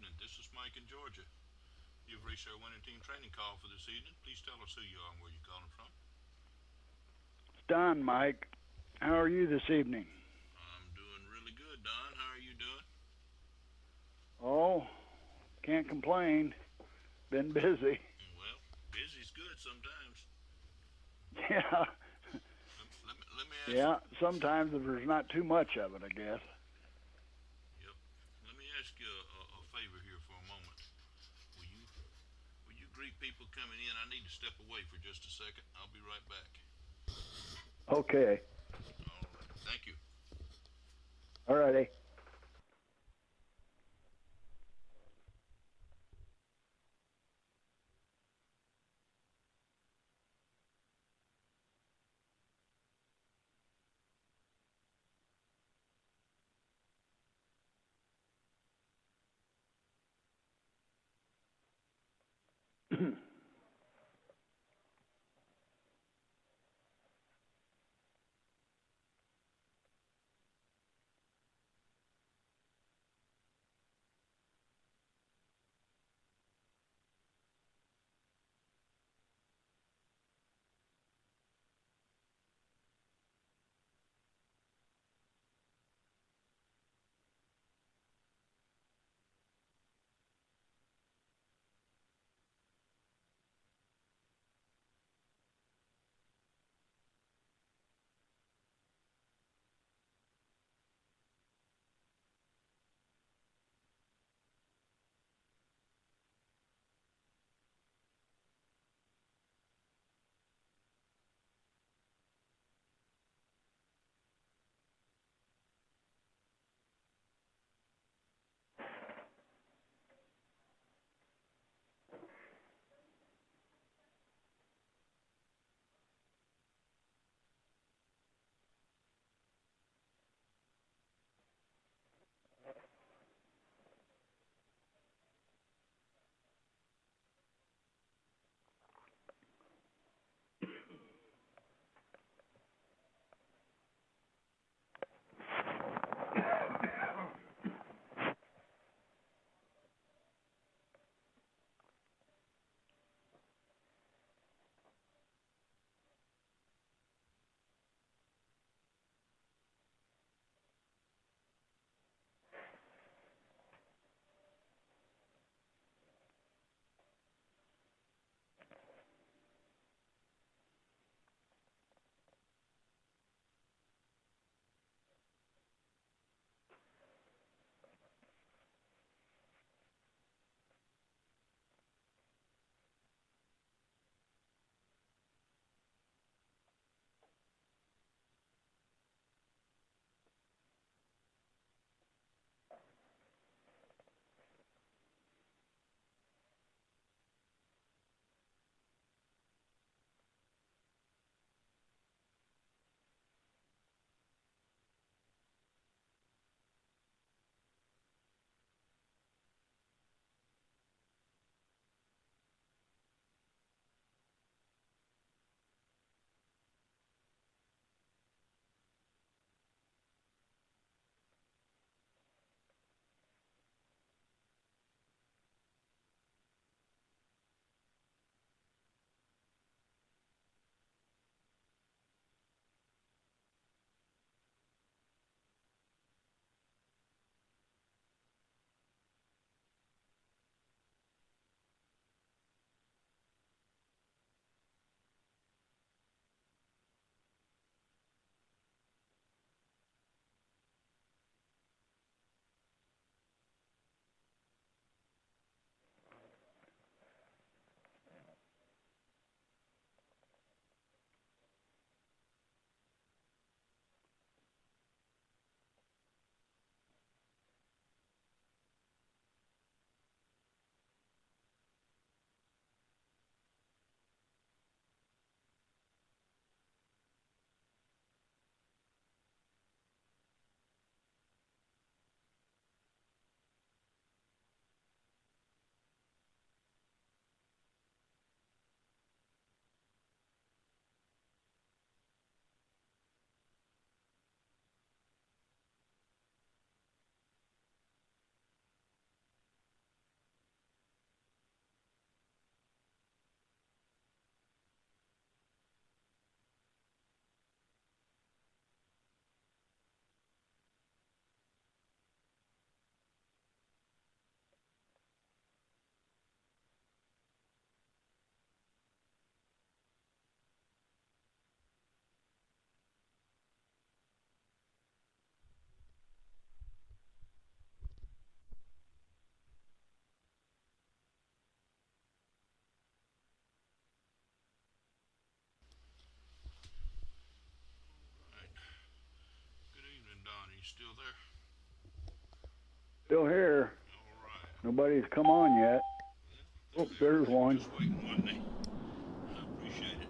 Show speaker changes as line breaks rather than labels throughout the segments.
evening. This is Mike in Georgia. You've reached our winning team training call for this evening. Please tell us who you are and where you're calling from.
It's Don, Mike. How are you this evening?
I'm doing really good, Don. How are you doing?
Oh, can't complain. Been busy.
Well, busy's good sometimes.
Yeah,
Let me ask.
yeah. Sometimes if there's not too much of it, I guess.
Yep. Let me ask you a favor here for a moment. Will you will you greet people coming in? I need to step away for just a second. I'll be right back.
Okay.
All right. Thank you.
Alrighty.
still there?
Still here.
All right.
Nobody's come on yet. Oh, there's one.
Just waiting, wasn't he? I appreciate it.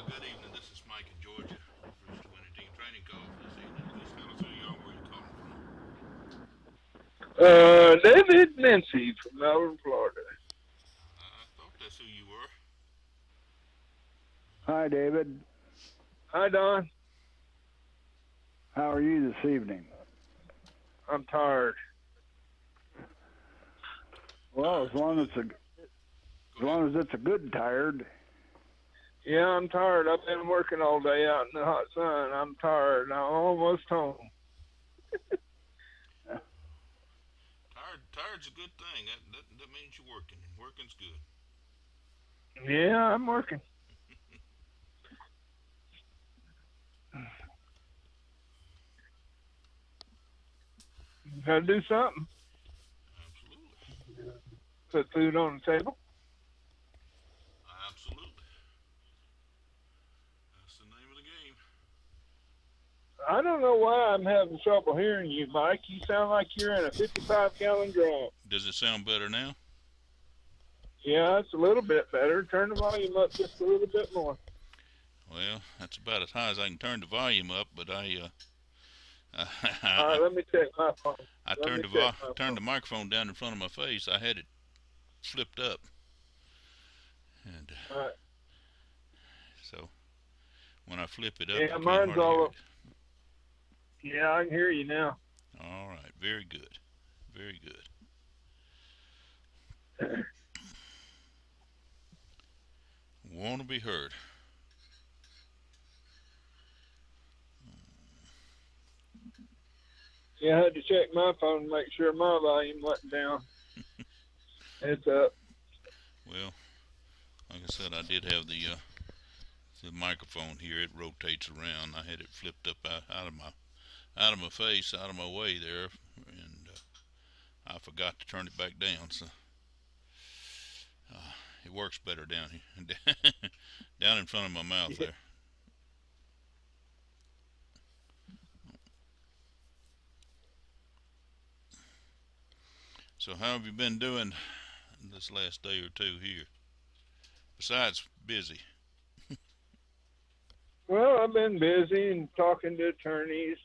Good evening. This is Mike in Georgia. Your first 20 team training call for this evening. Please tell us who you are and where you're calling from.
David Mincy from Melbourne, Florida.
I thought that's who you were.
Hi, David.
Hi, Don.
How are you this evening?
I'm tired.
Well, as long as it's a good tired.
Yeah, I'm tired. I've been working all day out in the hot sun. I'm tired. I'm almost home.
Tired's a good thing. That means you're working, and working's good.
Yeah, I'm working. Gotta do something.
Absolutely.
Put food on the table.
Absolutely. That's the name of the game.
I don't know why I'm having trouble hearing you, Mike. You sound like you're in a 55-gallon drum.
Does it sound better now?
Yeah, it's a little bit better. Turn the volume up just a little bit more.
Well, that's about as high as I can turn the volume up, but
All right, let me check my phone.
I turned the microphone down in front of my face. I had it flipped up, and
All right.
so when I flip it up,
Yeah,
you can't
mine's
hardly
all
hear
up. Yeah, I can hear you now.
it. All right, very good, very good. Want to be heard.
Yeah, I had to check my phone to make sure my volume wasn't down. It's up.
Well, like I said, I did have the microphone here. It rotates around. I had it flipped up out of my face, out of my way there, and I forgot to turn it back down. So it works better down here, down in front of my mouth there. So how have you been doing this last day or two here? Besides busy.
Well, I've been busy and talking to attorneys,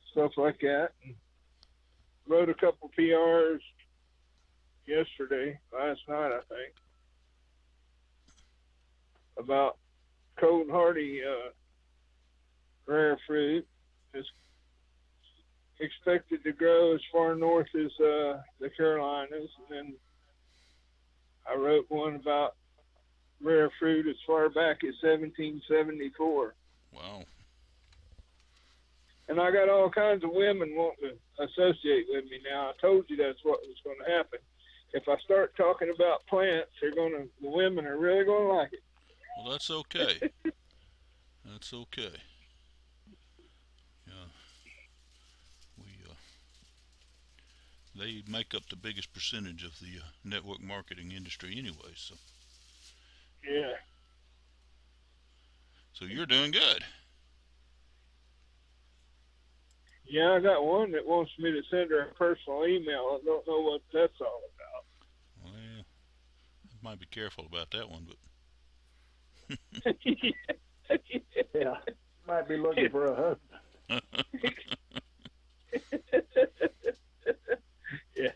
stuff like that. And wrote a couple PRs last night, I think, about cold hardy rare fruit. It's expected to grow as far north as the Carolinas. And then I wrote one about rare fruit as far back as 1774.
Wow.
And I got all kinds of women wanting to associate with me now. I told you that's what was going to happen. If I start talking about plants, the women are really going to like it.
Well, that's okay. That's okay. They make up the biggest percentage of the network marketing industry anyway. So.
Yeah.
So you're doing good.
Yeah, I got one that wants me to send her a personal email. I don't know what that's all about.
Well, I might be careful about that one, but.
Yeah. Might be looking for a husband.
Yeah.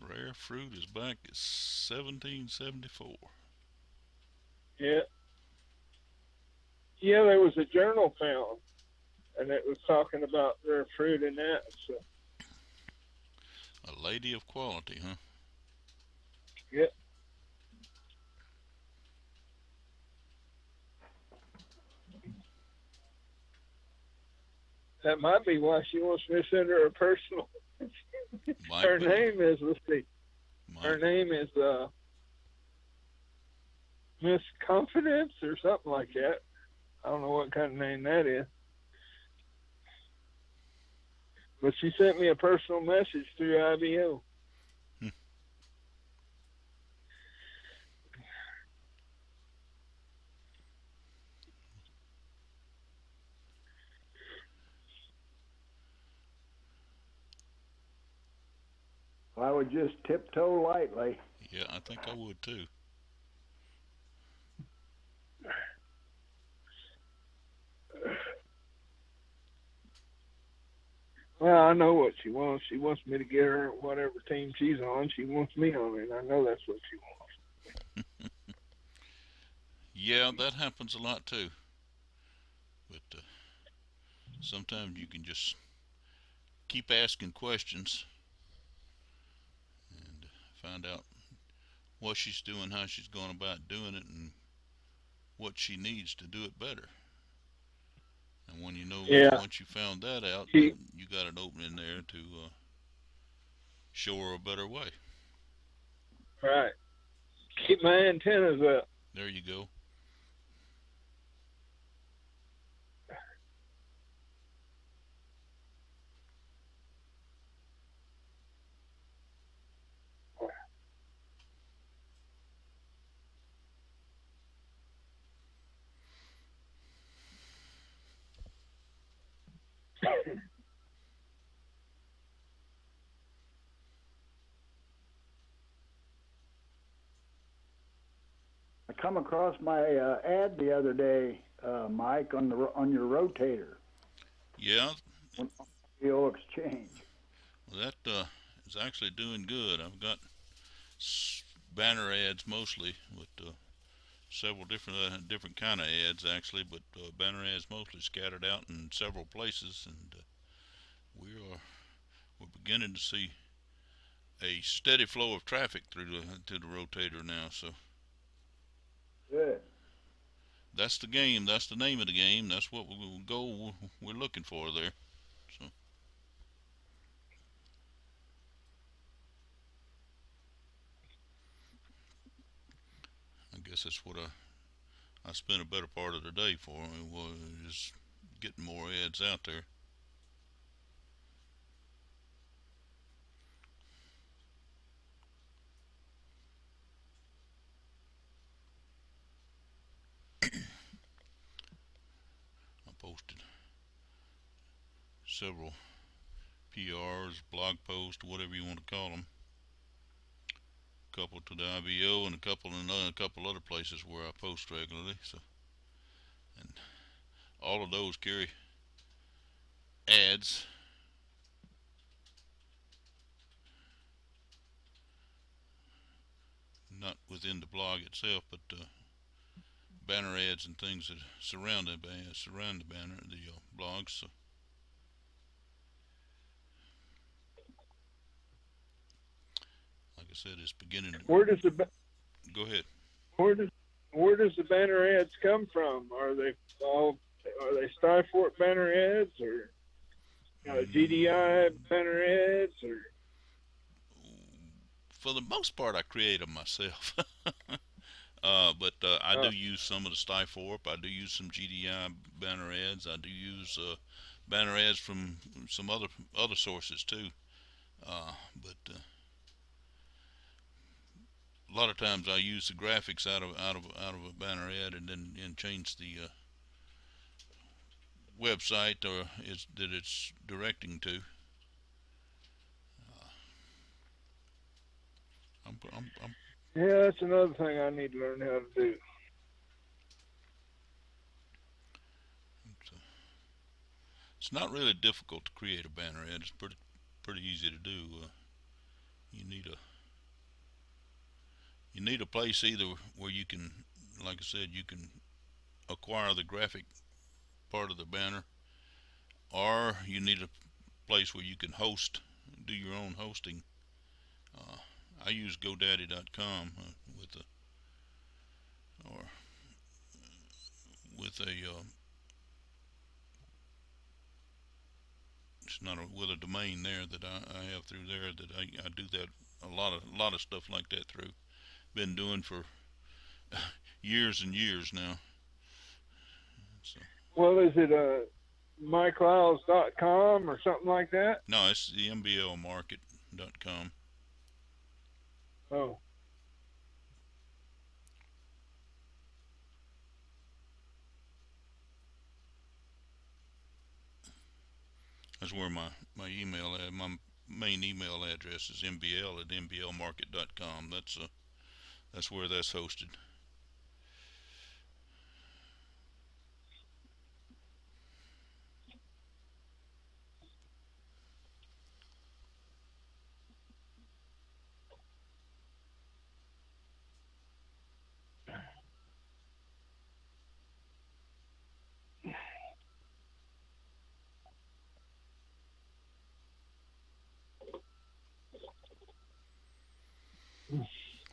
Rare fruit is back at 1774.
Yeah. Yeah, there was a journal found, and it was talking about rare fruit and that. So.
A lady of quality, huh?
Yeah. That might be why she wants me to send her a personal. Her name is, let's see. Her name is Miss Confidence or something like that. I don't know what kind of name that is. But she sent me a personal message through IBO.
I would just tiptoe lightly.
Yeah, I think I would too.
Well, I know what she wants. She wants me to get her whatever team she's on. She wants me on it. I know that's what she wants.
Yeah, that happens a lot too. But sometimes you can just keep asking questions and find out what she's doing, how she's going about doing it, and what she needs to do it better. And when you know,
Yeah.
once you found that out,
Keep
then you got an opening there to show her a better way.
right. Keep my antennas up.
There you go.
I come across my ad the other day, Mike, on your rotator,
Yeah,
on the old exchange.
well, that is actually doing good. I've got banner ads mostly with several different kind of ads actually, but banner ads mostly scattered out in several places, and we're beginning to see a steady flow of traffic through to the rotator now. So
Good.
that's the game. That's the name of the game. That's what goal we're looking for there. So I guess that's what I spent a better part of the day for. Was getting more ads out there. I posted several PRs, blog posts, whatever you want to call them. A couple to the IBO and a couple in a couple other places where I post regularly. So, and all of those carry ads. Not within the blog itself, but banner ads and things that surround the banner, the blogs. So, like I said, it's beginning.
Where does the
Go ahead.
where does where does the banner ads come from? Are they Skyfork banner ads or GDI banner ads or?
For the most part, I create them myself. But I do use some of the Skyfork. I do use some GDI banner ads. I do use banner ads from some other sources too. But a lot of times I use the graphics out of a banner ad and then change the website that it's directing to. I'm
Yeah, that's another thing I need to learn how to do.
It's not really difficult to create a banner ad. It's pretty easy to do. You need a place either where you can, like I said, you can acquire the graphic part of the banner, or you need a place where you can do your own hosting. I use GoDaddy.com or with a it's not with a domain there that I have through there that I do that a lot of stuff like that through. Been doing for years and years now. So.
Well, is it myclouds.com or something like that?
No, it's the mblmarket.com.
Oh.
That's where my email my main email address is mbl@mblmarket.com. That's where that's hosted.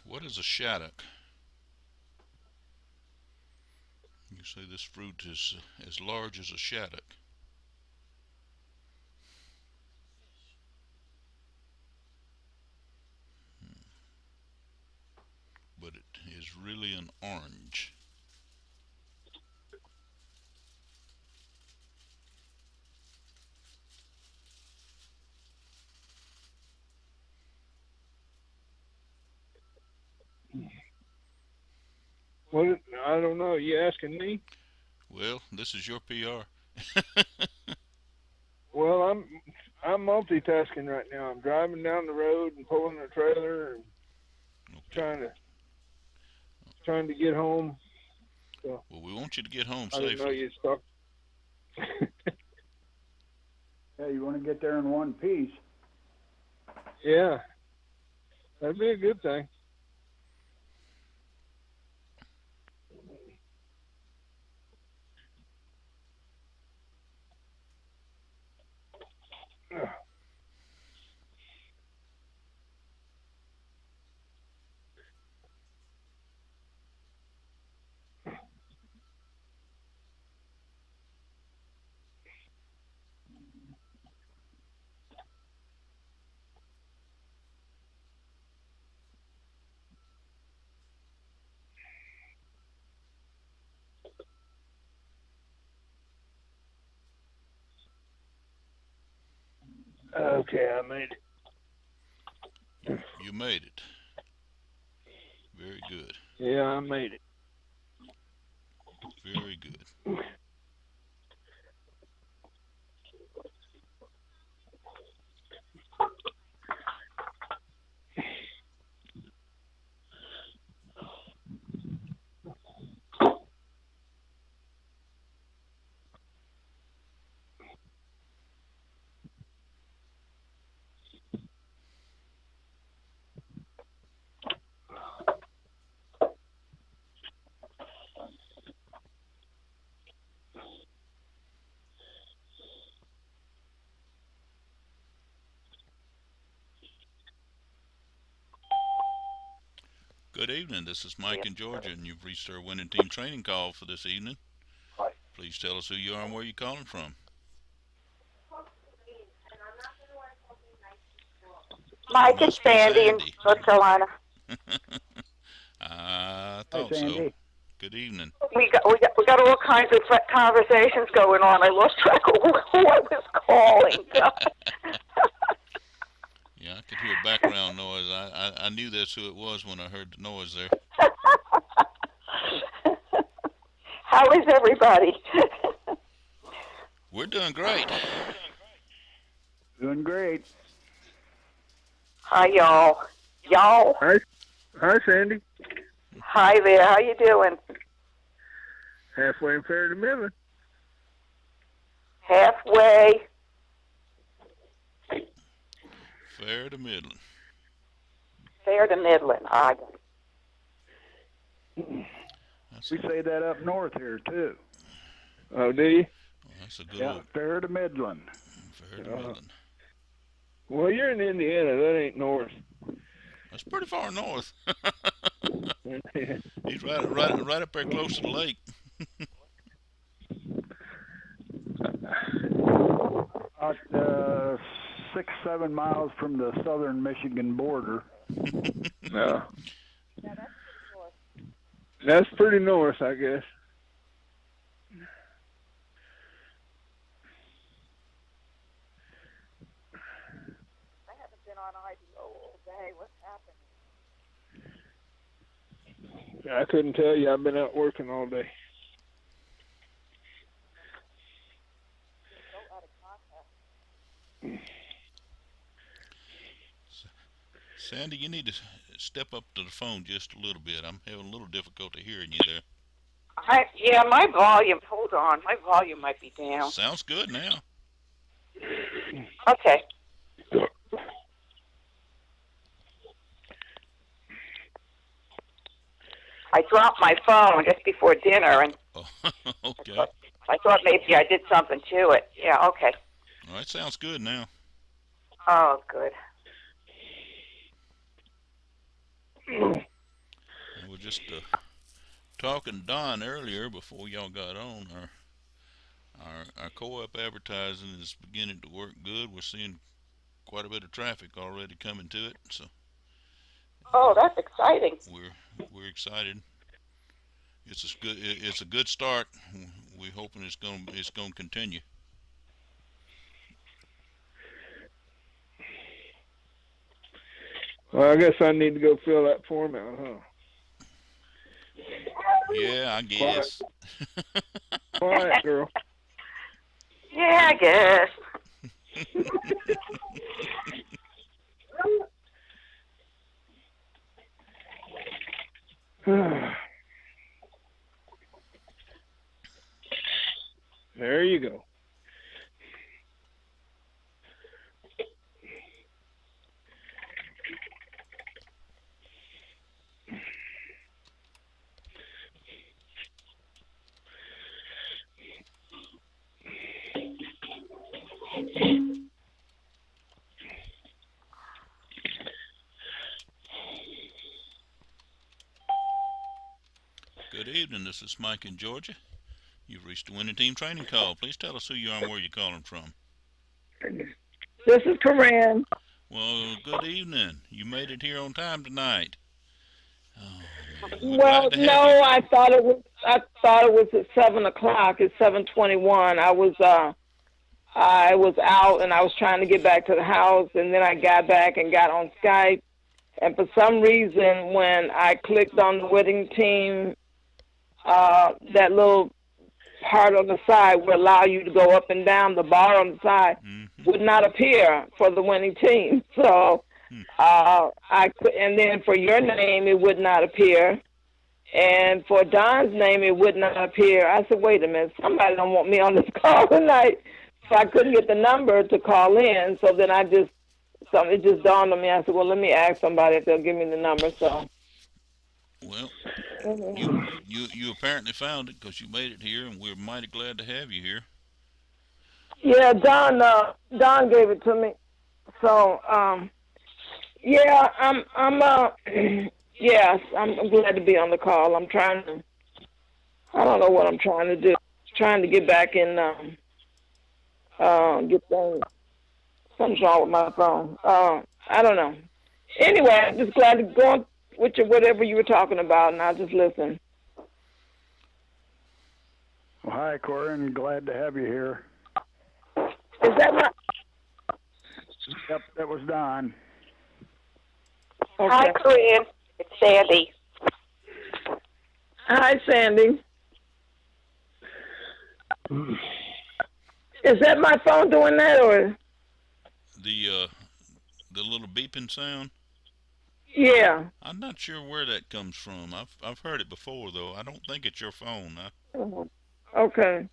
What is a shaddock? You say this fruit is as large as a shaddock. But it is really an orange.
What? I don't know. You asking me?
Well, this is your PR.
Well, I'm multitasking right now. I'm driving down the road and pulling a trailer and
Okay.
trying to get home. So
Well, we want you to get home
I didn't know
safely.
you'd stop.
Yeah, you want to get there in one piece.
Yeah, that'd be a good thing. Okay, I made it.
You made it. Very good.
Yeah, I made it.
Very good. Good evening. This is Mike in Georgia, and you've reached our winning team training call for this evening. Please tell us who you are and where you're calling from.
Mike and
Must be
Sandy in
Sandy.
North Carolina.
I
Hi,
thought so.
Sandy.
Good evening.
We got all kinds of conversations going on. I lost track of who I was calling.
Yeah, I could hear background noise. I knew that's who it was when I heard the noise there.
How is everybody?
We're doing great.
Doing great.
Hi, y'all. Y'all.
Hi, Sandy.
Hi there. How you doing?
Halfway in fair to Midland.
Halfway.
Fair to Midland.
Fair to Midland.
That's
We say that up north here too.
Oh, do you?
that's a good
Yeah,
old
fair to Midland.
fair to Midland.
Well, you're in Indiana. That ain't north.
That's pretty far north. He's right up there close to the lake.
About 6-7 miles from the southern Michigan border.
No. That's pretty north, I guess.
I haven't been on IDO all day. What's happening?
I couldn't tell you. I've been out working all day.
So out of contact.
Sandy, you need to step up to the phone just a little bit. I'm having a little difficulty hearing you there.
Yeah, my volume. Hold on, my volume might be down.
Sounds good now.
Okay. I dropped my phone just before dinner, and
Oh, okay.
I thought maybe I did something to it. Yeah. Okay.
All right, sounds good now.
Oh, good.
I was just talking to Don earlier before y'all got on. Our co-op advertising is beginning to work good. We're seeing quite a bit of traffic already coming to it, so
Oh, that's exciting.
we're excited. It's a good start. We're hoping it's gonna continue.
Well, I guess I need to go fill that form out, huh?
Yeah, I guess.
Quiet, girl.
Yeah, I guess.
There you go.
Good evening. This is Mike in Georgia. You've reached the winning team training call. Please tell us who you are and where you're calling from.
This is Corinne.
Well, good evening. You made it here on time tonight. Oh, we're
Well,
glad to have
no,
you.
I thought it was at 7 o'clock. It's 7:21. I was out and I was trying to get back to the house, and then I got back and got on Skype. And for some reason, when I clicked on the winning team, that little part on the side would allow you to go up and down. The bar on the side would not appear for the winning team. So and then for your name, it would not appear. And for Don's name, it would not appear. I said, wait a minute, somebody don't want me on this call tonight. So I couldn't get the number to call in. So then it just dawned on me. I said, well, let me ask somebody if they'll give me the number. So.
Well, you apparently found it because you made it here, and we're mighty glad to have you here.
Yeah, Don gave it to me. So, yeah, yes, I'm glad to be on the call. I don't know what I'm trying to do. Trying to get back in, get things. Something's wrong with my phone. I don't know. Anyway, I'm just glad to go on with whatever you were talking about, and I'll just listen.
Well, hi, Corinne. Glad to have you here.
Is that my...
Yep, that was Don.
Okay.
Hi, Corinne. It's Sandy.
Hi, Sandy. Is that my phone doing that, or?
The little beeping sound.
Yeah.
I'm not sure where that comes from. I've heard it before though. I don't think it's your phone.
Okay.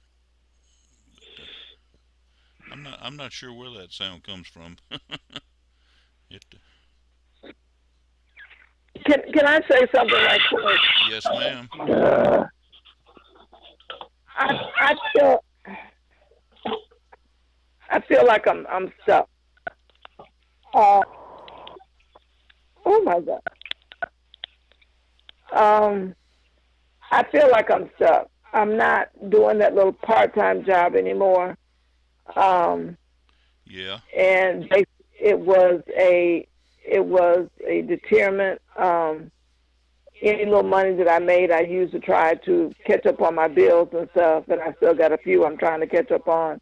I'm not sure where that sound comes from.
Can I say something right quick?
Yes, ma'am.
I feel like I'm stuck. Oh my God. I feel like I'm stuck. I'm not doing that little part-time job anymore.
Yeah.
And it was a deterrent. Any little money that I made, I used to try to catch up on my bills and stuff, and I still got a few I'm trying to catch up on.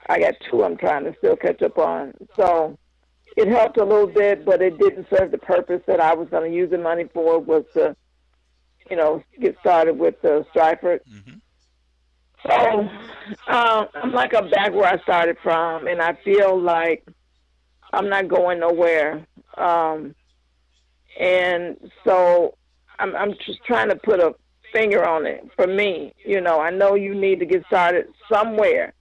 I got 2 I'm trying to still catch up on. So it helped a little bit, but it didn't serve the purpose that I was going to use the money for, was to, get started with Stryford.
Mm-hmm.
So I'm like I'm back where I started from, and I feel like I'm not going nowhere. And so I'm just trying to put a finger on it for me. You know, I know you need to get started somewhere,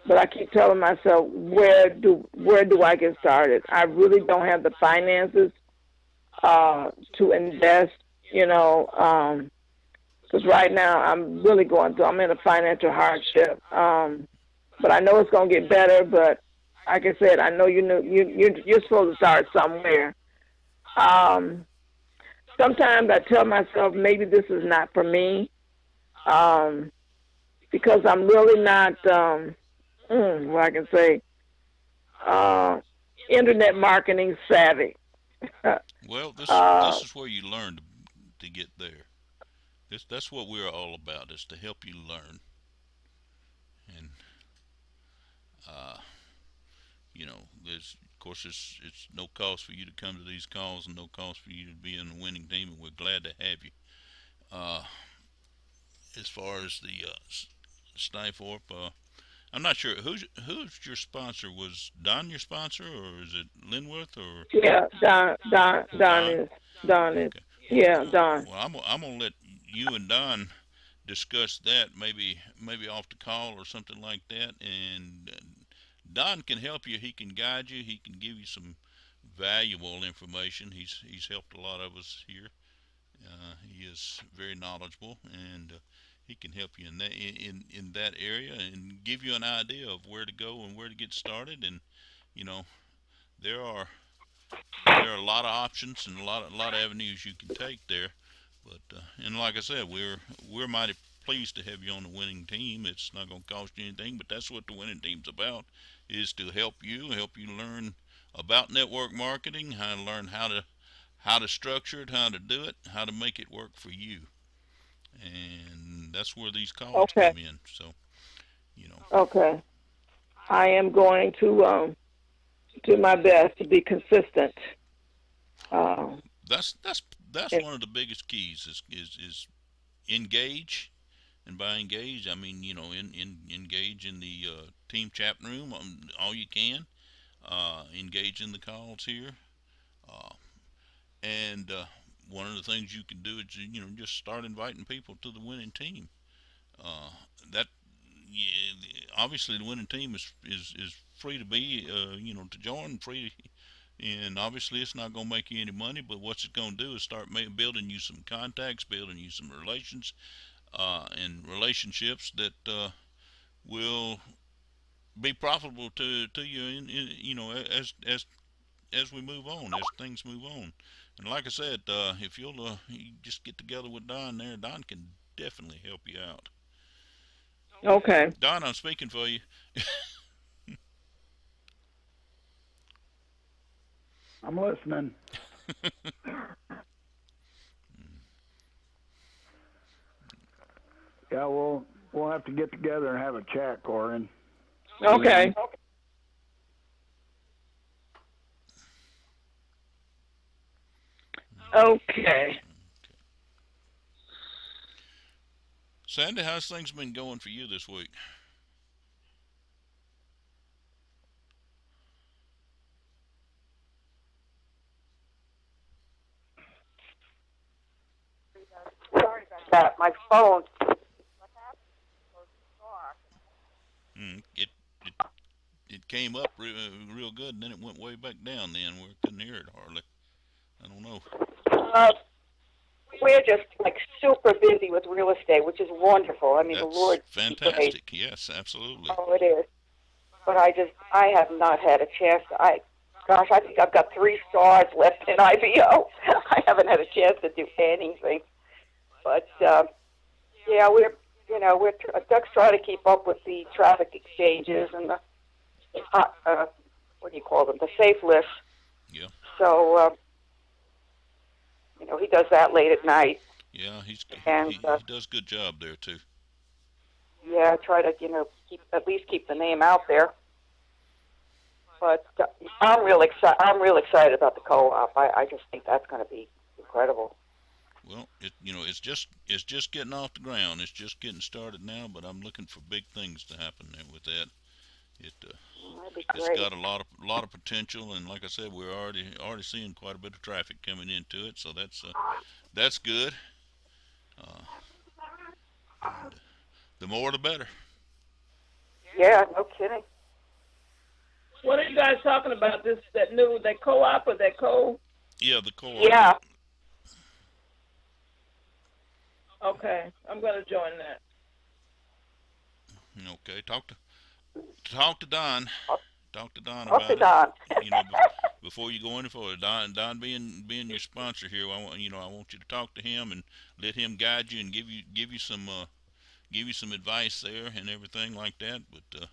but I keep telling myself, where do I get started? I really don't have the finances to invest. You know, because right now I'm really I'm in a financial hardship. But I know it's gonna get better. But like I said, I know you're supposed to start somewhere. Um, Sometimes I tell myself maybe this is not for me, because I'm really not, what I can say, uh, internet marketing savvy.
Well, this
uh,
is where you learn to get there. That's what we're all about, is to help you learn. And uh, there's of course it's no cost for you to come to these calls and no cost for you to be in the winning team, and we're glad to have you. Uh, as far as the Sniforp, I'm not sure who's your sponsor. Was Don your sponsor, or is it Linworth, or
yeah, Don
Don?
is, Don is,
Okay.
yeah, Don.
Well, I'm gonna let you and Don discuss that, maybe off the call or something like that. And Don can help you. He can guide you. He can give you some valuable information. He's helped a lot of us here. He is very knowledgeable, and he can help you in that area and give you an idea of where to go and where to get started. And you know there are a lot of options and a lot of avenues you can take there. But and like I said, we're mighty pleased to have you on the winning team. It's not going to cost you anything, but that's what the winning team's about, is to help you learn about network marketing, how to learn how to structure it, how to do it, how to make it work for you. And that's where these calls
Okay,
come in. So, you know,
okay. I am going to do my best to be consistent. Uh,
that's
and,
one of the biggest keys is engage. And by engage, I mean, engage in the team chat room all you can. Engage in the calls here. Uh, and one of the things you can do is, just start inviting people to the winning team. Uh, that yeah, obviously the winning team is free to be, to join, free. And obviously, it's not going to make you any money, but what's it going to do is start building you some contacts, building you some relations, and relationships that will be profitable to you as we move on, as things move on. And like I said, if you just get together with Don there, Don can definitely help you out.
okay.
Don, I'm speaking for you.
I'm listening. Yeah, we'll have to get together and have a chat, Corin.
Okay. Okay.
Sandy, how's things been going for you this week?
Sorry about that. My phone.
It came up real good, and then it went way back down. Then we couldn't hear it hardly. I don't know.
Uh, we're just like super busy with real estate, which is wonderful. I mean, the
That's
Lord be praised.
fantastic. Yes, absolutely.
Oh, it is. But I have not had a chance. Gosh, I think I've got 3 stars left in IBO. I haven't had a chance to do anything. But yeah, Doug's trying to keep up with the traffic exchanges and the what do you call them? The safe lists.
Yeah.
So he does that late at night.
Yeah, he does a good job there too.
Yeah, I try to at least keep the name out there. But I'm real excited about the co-op. I just think that's going to be incredible.
Well, it's just getting off the ground. It's just getting started now, but I'm looking for big things to happen there with that. It
That'd be
it's
great.
got a lot of potential, and like I said, we're already seeing quite a bit of traffic coming into it, so that's good. Uh, and the more the better.
Yeah, no kidding.
What are you guys talking about? That co-op or that co?
Yeah, the co-op.
Yeah.
Okay, I'm gonna join that.
Okay, talk to Don. Talk to Don
Up to
about it.
Don.
You know, before you go any further, Don being your sponsor here, I want you to talk to him and let him guide you and give you some advice there and everything like that. But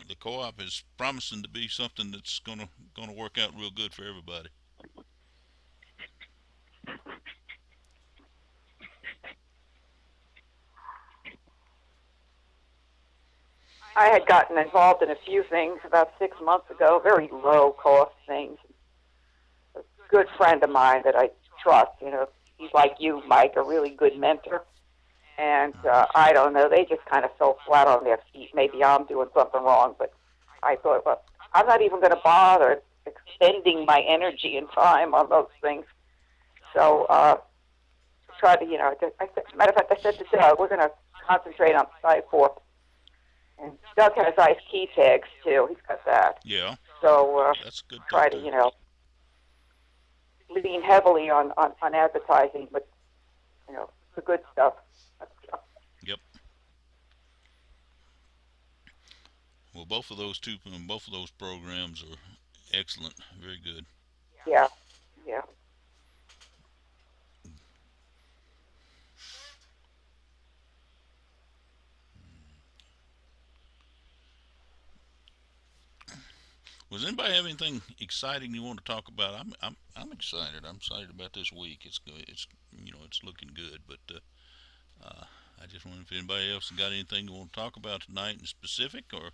the co-op is promising to be something that's gonna work out real good for everybody.
I had gotten involved in a few things about 6 months ago, very low cost things. A good friend of mine that I trust, he's like you, Mike, a really good mentor. And I don't know, they just kind of fell flat on their feet. Maybe I'm doing something wrong, but I thought, well, I'm not even going to bother expending my energy and time on those things. So try to, matter of fact, I said to Doug, we're going to concentrate on Site 4. And Doug has ice key tags too. He's got that.
Yeah,
So
that's good.
try to, lean heavily on advertising, but the good stuff.
Yep. Well, both of those programs are excellent. Very good.
Yeah, yeah.
Was anybody have anything exciting you want to talk about? I'm excited. I'm excited about this week. It's good. It's looking good. But I just wonder if anybody else got anything you want to talk about tonight in specific, or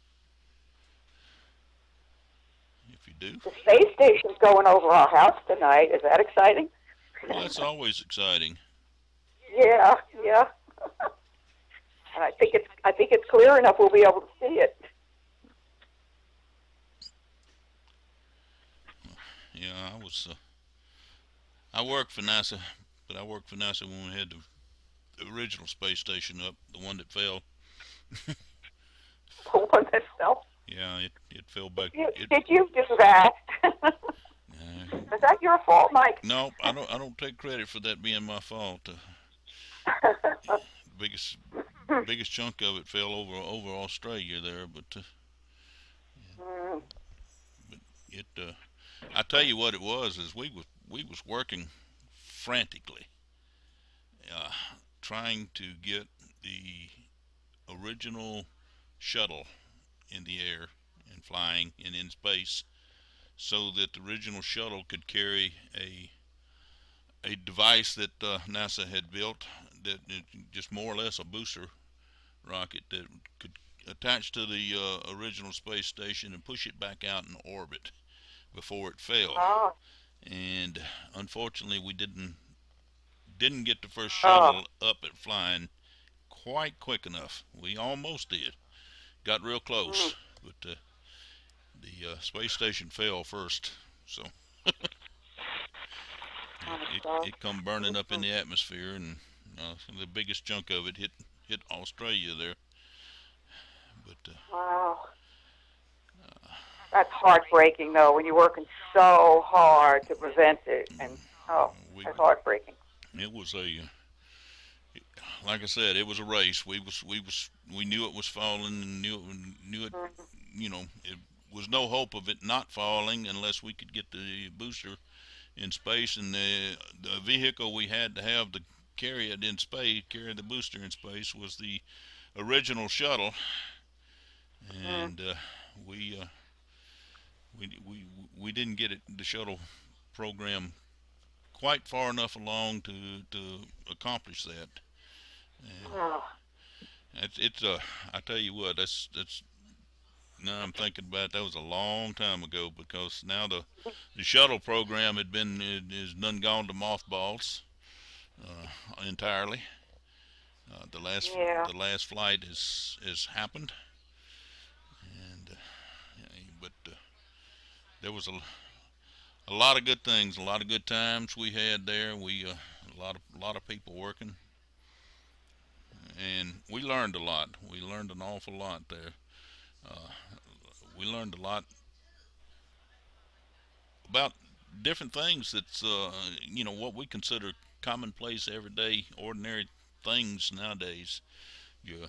if you do.
The space station's going over our house tonight. Is that exciting?
Well, that's always exciting.
Yeah, yeah. And I think it's clear enough we'll be able to see it.
Yeah, I worked for NASA, but I worked for NASA when we had the original space station up, the one that fell.
The one that fell.
Yeah, it fell back.
Did you do that? Is that your fault, Mike?
No, I don't take credit for that being my fault. Biggest chunk of it fell over Australia there, but it. I tell you what it was is we was working frantically, uh, trying to get the original shuttle in the air and flying and in space, so that the original shuttle could carry a device that NASA had built, that just more or less a booster rocket that could attach to the original space station and push it back out in orbit before it fell.
Oh.
And unfortunately, we didn't get the first shuttle up and flying quite quick enough. We almost did, got real close, but the space station fell first, so it come burning up in the atmosphere, and the biggest chunk of it hit Australia there. But
Wow. That's heartbreaking, though, when you're working so hard to prevent it, and that's heartbreaking.
It was like I said, it was a race. We knew it was falling, and knew it. It was no hope of it not falling unless we could get the booster in space, and the vehicle we had to have to carry it in space, carry the booster in space, was the original shuttle, and we didn't get the shuttle program quite far enough along to accomplish that. It's I tell you what, that's now I'm thinking about it, that was a long time ago, because now the shuttle program is done gone to mothballs entirely. The last flight has happened, there was a lot of good things, a lot of good times we had there. We a lot of people working, and we learned a lot. We learned an awful lot there. Uh, we learned a lot about different things that's what we consider commonplace, everyday, ordinary things nowadays. Your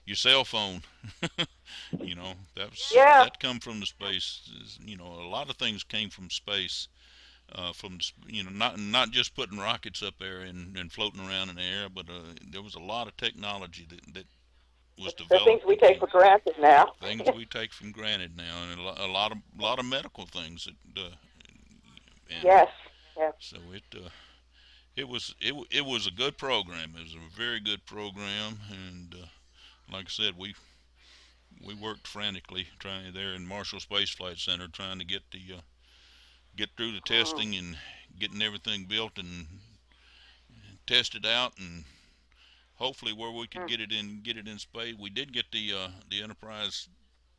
your cell phone,
Yeah.
that come from the space. A lot of things came from space. Not just putting rockets up there and floating around in the air, but there was a lot of technology that was
The things
developed
we
that
take for granted now.
things we take for granted now, and a lot of medical things that and
Yes. Yes.
so it was a good program. It was a very good program, and like I said, we worked frantically trying there in Marshall Space Flight Center trying to get through the
Mm.
testing and getting everything built and tested out, and hopefully where we could
Mm.
get it in space. We did get the Enterprise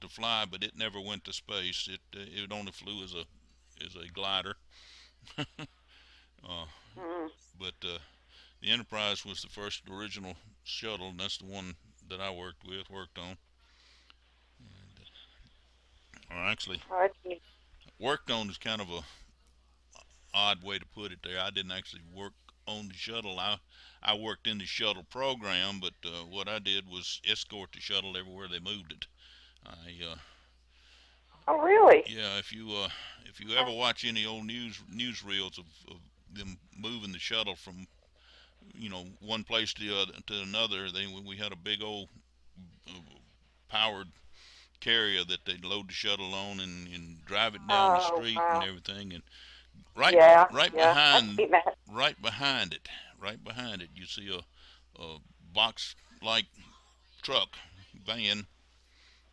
to fly, but it never went to space. It only flew as a glider. uh,
Mm.
but the Enterprise was the first original shuttle, and that's the one that I worked on, or actually
Oh, that's neat.
worked on is kind of a odd way to put it there. I didn't actually work on the shuttle. I worked in the shuttle program, but what I did was escort the shuttle everywhere they moved it. I
Oh, really?
Yeah, if you ever watch any old newsreels of them moving the shuttle from one place to another, we had a big old uh, powered carrier that they'd load the shuttle on and drive it down the
Oh,
street and
wow.
everything, and right
Yeah.
right
Yeah. I've
behind
seen that.
right behind it, you see a box like truck van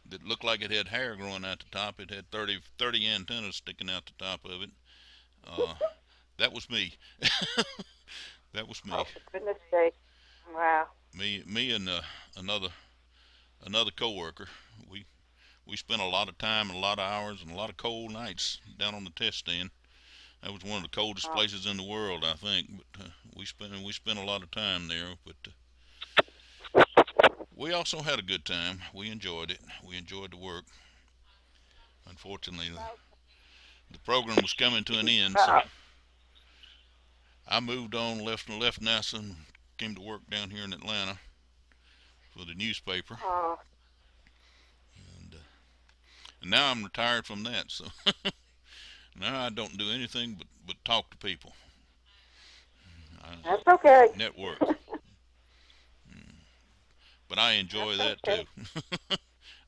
that looked like it had hair growing out the top. It had 30 antennas sticking out the top of it. Uh, that was me. That was me.
Oh, for goodness sake. Wow.
Me and another coworker. We we spent a lot of time and a lot of hours and a lot of cold nights down on the test stand. That was one of the coldest
Oh,
places in the world, I think. But we spent a lot of time there. But we also had a good time. We enjoyed it. We enjoyed the work. Unfortunately, the program was coming to an end, so
wow.
I moved on, left NASA, and came to work down here in Atlanta for the newspaper,
Oh,
and, and now I'm retired from that. So now I don't do anything but talk to people, I
that's okay.
network. But I enjoy
That's
that
okay.
too.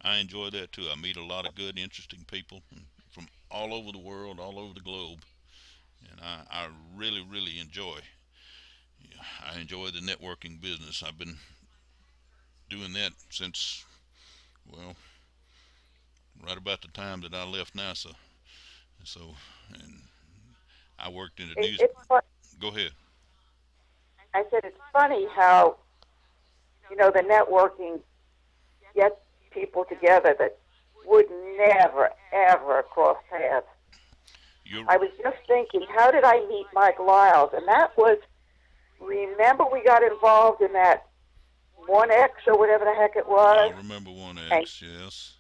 I enjoy that too. I meet a lot of good, interesting people from all over the world, all over the globe, and I really enjoy. I enjoy the networking business. I've been doing that since, well, right about the time that I left NASA. So, and I worked in the news.
It's fun.
Go ahead.
I said it's funny how the networking gets people together that would never ever cross paths.
You're
I was just thinking, how did I meet Mike Lyles? And that was, remember we got involved in that 1X or whatever the heck it
I
was,
remember one
and
X. Yes.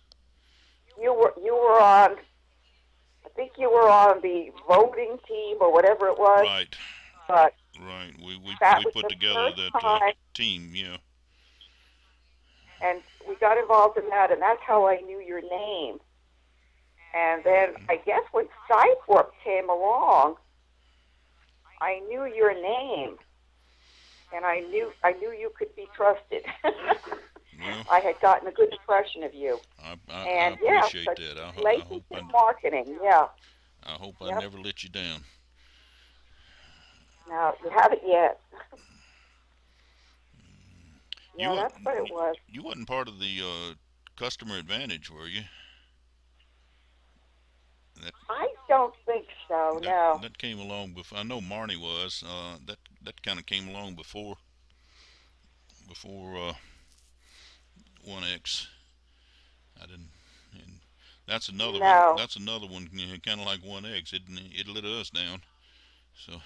you were on. I think you were on the voting team or whatever it was,
Right.
but
Right.
that
We
was
put
the
together
first
that
time,
team. Yeah.
and we got involved in that, and that's how I knew your name. And then I guess when Skywarp came along, I knew your name, and I knew you could be trusted.
Well,
I had gotten a good impression of you,
I
and yeah,
appreciate
but
that.
relationship marketing, yeah.
I hope I
Yep.
never let you down.
No, you haven't yet.
You
Yeah,
wa-
that's what it was.
you wasn't part of the customer advantage, were you? That
I don't think so. No.
that came along before. I know Marnie was. That kind of came along before 1X. I didn't. And That's another
No.
one. That's another one. You know, kind of like 1X. It let us down. So,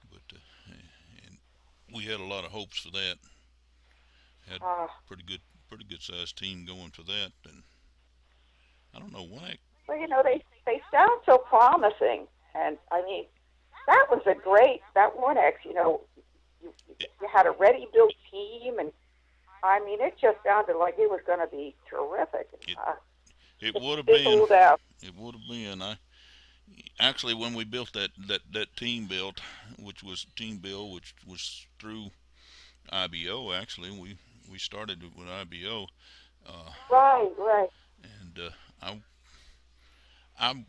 but and we had a lot of hopes for that. Had
Uh,
pretty good sized team going for that. And I don't know 1X.
well, you know, they sound so promising, and I mean, that was a great that 1X. You know, you had a ready-built team, and I mean, it just sounded like it was going to be terrific.
It would have
fizzled
been.
out.
It would have been. I actually when we built that team built, which was through IBO. Actually, we started with IBO,
Right.
and I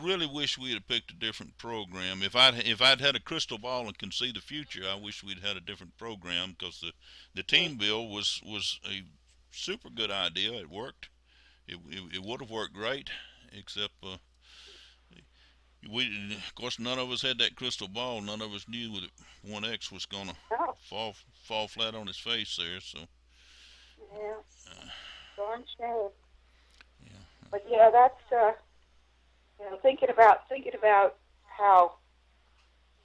really wish we had picked a different program. If I'd had a crystal ball and can see the future, I wish we'd had a different program because the team build was a super good idea. It worked. It would have worked great, except of course none of us had that crystal ball. None of us knew that 1X was gonna
No.
fall flat on his face there. So
Yeah. Darn shame.
yeah,
But yeah, that's you know, thinking about how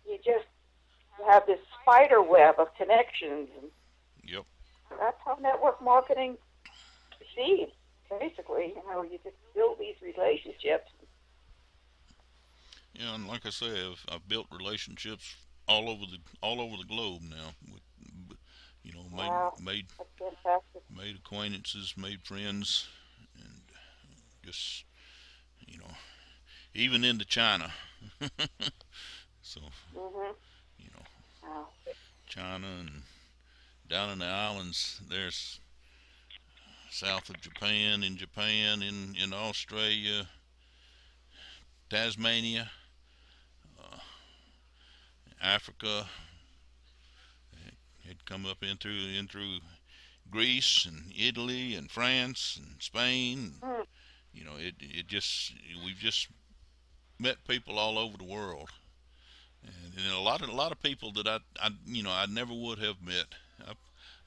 you just have this spider web of connections, and
yep.
that's how network marketing proceeds. Basically, you know, you just build these relationships.
Yeah, and like I say, I've built relationships all over the globe now. You know,
Wow,
made
that's fantastic.
made acquaintances, made friends, and just you know, even into China. So
Mhm.
you know,
Wow.
China and down in the islands, there's south of Japan, in Australia, Tasmania, uh, Africa. Had come up in through Greece and Italy and France and Spain.
Mm.
You know, it just we've just met people all over the world, and a lot of people that I never would have met. I've,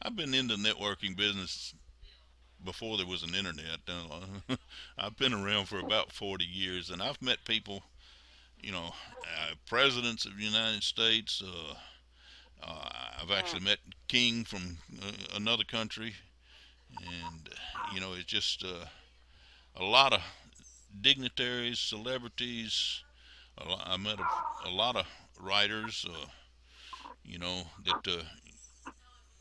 I've been in the networking business before there was an internet. I've been around for about 40 years, and I've met people, presidents of the United States. I've actually met King from another country, and it's just a lot of dignitaries, celebrities. I met a lot of writers, that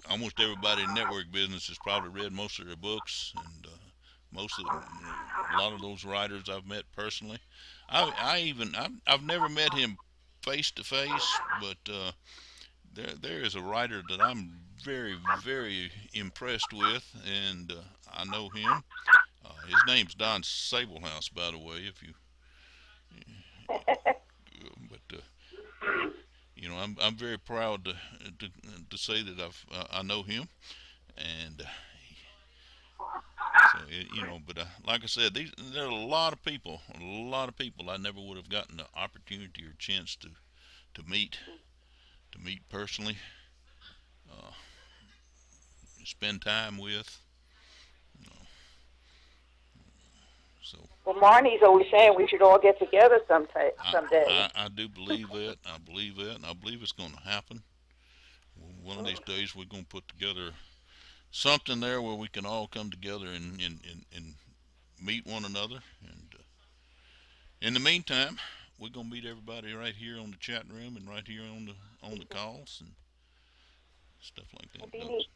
almost everybody in network business has probably read most of their books, and a lot of those writers I've met personally. I've never met him face to face, but there is a writer that I'm very very impressed with, and I know him. His name's Don Sablehouse, by the way. If you, but I'm very proud to say that I know him, and so But like I said, there are a lot of people I never would have gotten the opportunity or chance to meet personally, uh, spend time with. You know, so
Well, Marnie's always saying we should all get together someday.
I do believe that. I believe that, and I believe it's going to happen. One of these days, we're going to put together something there where we can all come together and meet one another. And in the meantime, we're going to meet everybody right here on the chat room and right here on the calls and stuff like
It'd
that.
be neat.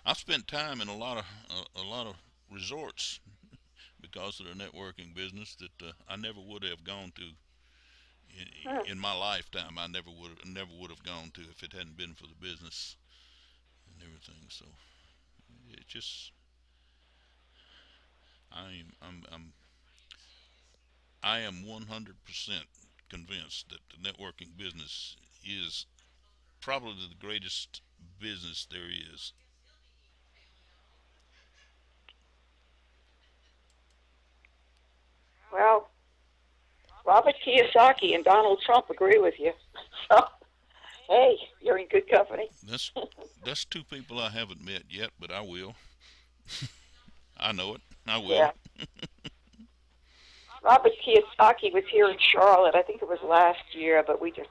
I've spent time in a lot of resorts because of the networking business that I never would have gone to in my lifetime. I never would have gone to if it hadn't been for the business and everything. So it just I am 100% convinced that the networking business is probably the greatest business there is.
Well, Robert Kiyosaki and Donald Trump agree with you. So, hey, you're in good company.
That's two people I haven't met yet, but I will. I know it. I will.
Yeah. Robert Kiyosaki was here in Charlotte. I think it was last year, but there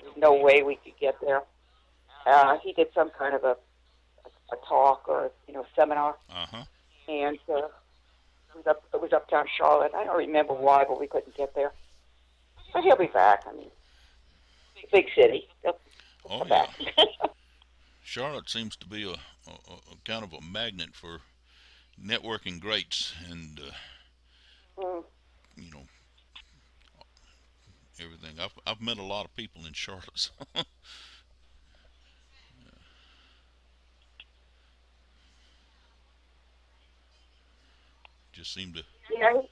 was no way we could get there. He did some kind of a talk or seminar,
Uh-huh.
and it was uptown Charlotte. I don't remember why, but we couldn't get there. But he'll be back. I mean, it's a big city. He'll
Oh,
come
yeah.
back.
Charlotte seems to be a kind of a magnet for networking greats and,
Mm.
you know, everything. I've met a lot of people in Charlotte. So just seem to.
Yeah,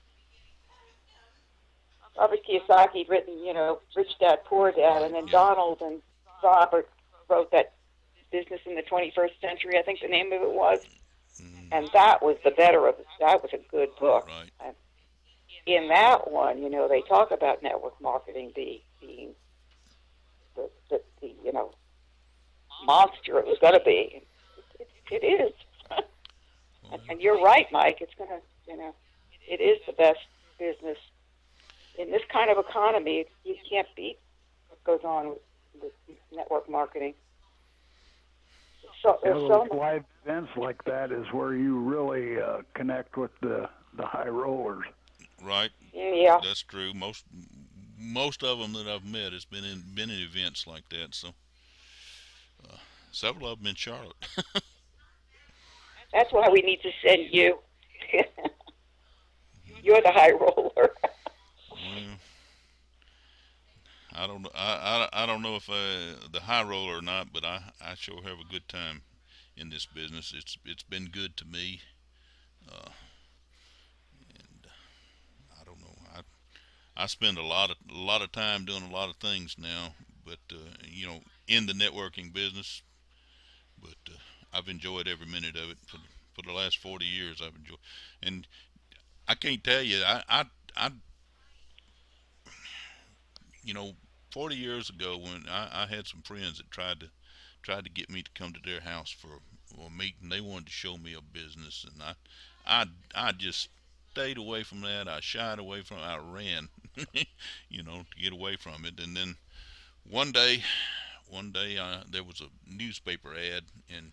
Robert Kiyosaki written, Rich Dad Poor Dad, and then
Yeah.
Donald and Robert wrote that Business in the 21st Century, I think the name of it was.
Mm,
And that was the better of it. That was a good book.
right.
In that one, they talk about network marketing being the monster it was going to be. It is. And you're right, Mike. It's going to, it is the best business. In this kind of economy, you can't beat what goes on with network marketing. So, there's so
Those
much.
live events like that is where you really connect with the high rollers.
Right.
Yeah.
That's true. Most of them that I've met has been in events like that. So several of them in Charlotte.
That's why we need to send you. You're the high roller.
Well, I don't know. I don't know if the high roller or not, but I sure have a good time in this business. It's been good to me, and I don't know. I spend a lot of time doing a lot of things now, but in the networking business. But I've enjoyed every minute of it for the last 40 years. I've enjoyed, and I can't tell you. I 40 years ago when I had some friends that tried to get me to come to their house for a meeting. They wanted to show me a business, and I just stayed away from that. I shied away from it. I ran, to get away from it. And then one day, there was a newspaper ad, and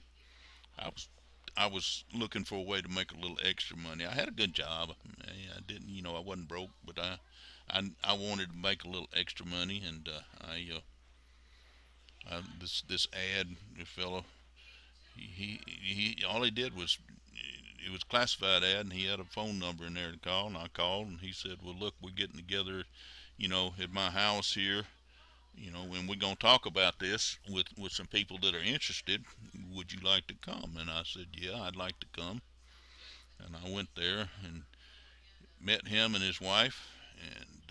I was looking for a way to make a little extra money. I had a good job. I didn't, I wasn't broke, but I wanted to make a little extra money, and this ad, the fellow, he all he did was, it was a classified ad, and he had a phone number in there to call, and I called, and he said, well, look, we're getting together, at my house here, and we're going to talk about this with some people that are interested. Would you like to come? And I said, yeah, I'd like to come. And I went there and met him and his wife, and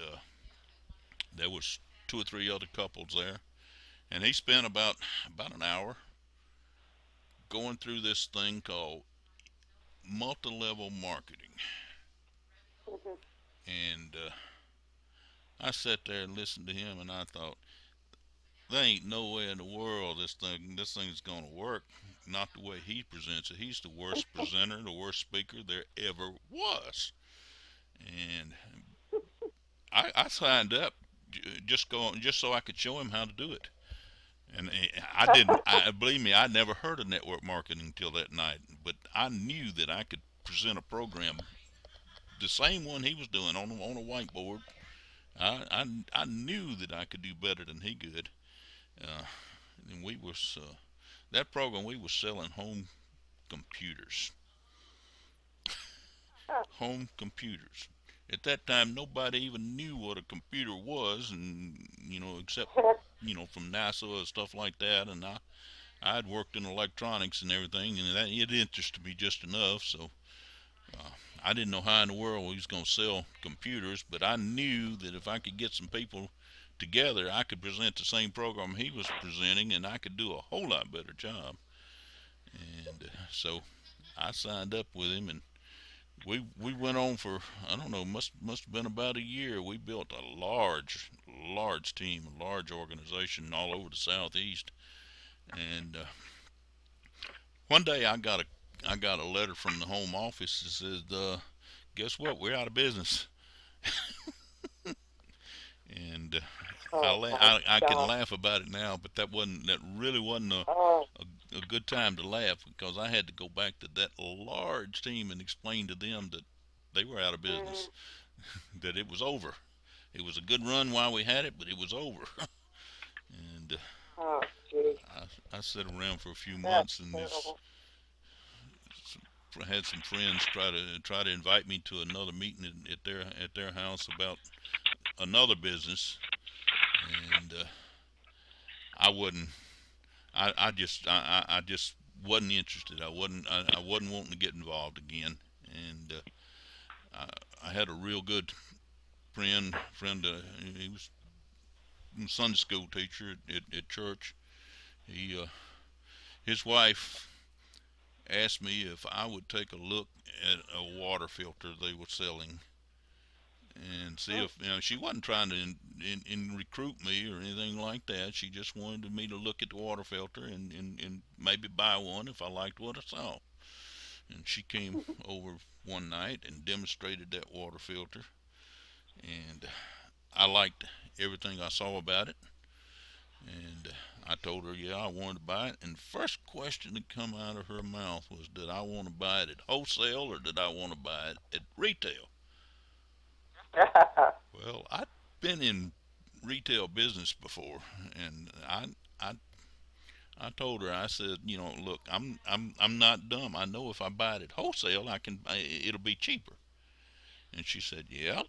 there was two or three other couples there, and he spent about an hour going through this thing called multi-level marketing. And I sat there and listened to him, and I thought, there ain't no way in the world this thing's gonna work. Not the way he presents it. He's the worst presenter, the worst speaker there ever was. And I signed up just so I could show him how to do it. And I didn't. Believe me, I never heard of network marketing until that night. But I knew that I could present a program, the same one he was doing on a whiteboard. I knew that I could do better than he could. And we was that program. We was selling home computers. Home computers. At that time, nobody even knew what a computer was, and except from NASA or stuff like that. And I'd worked in electronics and everything, and it interested me just enough. So I didn't know how in the world we was gonna sell computers, but I knew that if I could get some people together, I could present the same program he was presenting, and I could do a whole lot better job. And so I signed up with him, and we went on for, I don't know, must have been about a year. We built a large team, a large organization all over the Southeast. And one day I got I got a letter from the home office that says, "Guess what? We're out of business." And
Oh my
I can
God.
laugh about it now, but that really wasn't
Oh.
a good time to laugh, because I had to go back to that large team and explain to them that they were out of
Mm.
business, that it was over. It was a good run while we had it, but it was over. And
Oh, gee.
I sat around for a few
That's
months, and this
terrible.
had some friends try to invite me to another meeting at their house about another business, and I wasn't. I just wasn't interested. I wasn't wanting to get involved again, and I had a real good friend. He was a Sunday school teacher at church. He his wife asked me if I would take a look at a water filter they were selling, and see
Mm.
if, she wasn't trying to recruit me or anything like that. She just wanted me to look at the water filter and maybe buy one if I liked what I saw. And she came over one night and demonstrated that water filter, and I liked everything I saw about it. And I told her, yeah, I wanted to buy it. And the first question that come out of her mouth was, did I want to buy it at wholesale or did I want to buy it at retail? Well, I'd been in retail business before, and I told her, I said, look, I'm not dumb. I know if I buy it at wholesale, it'll be cheaper. And she said, yeah.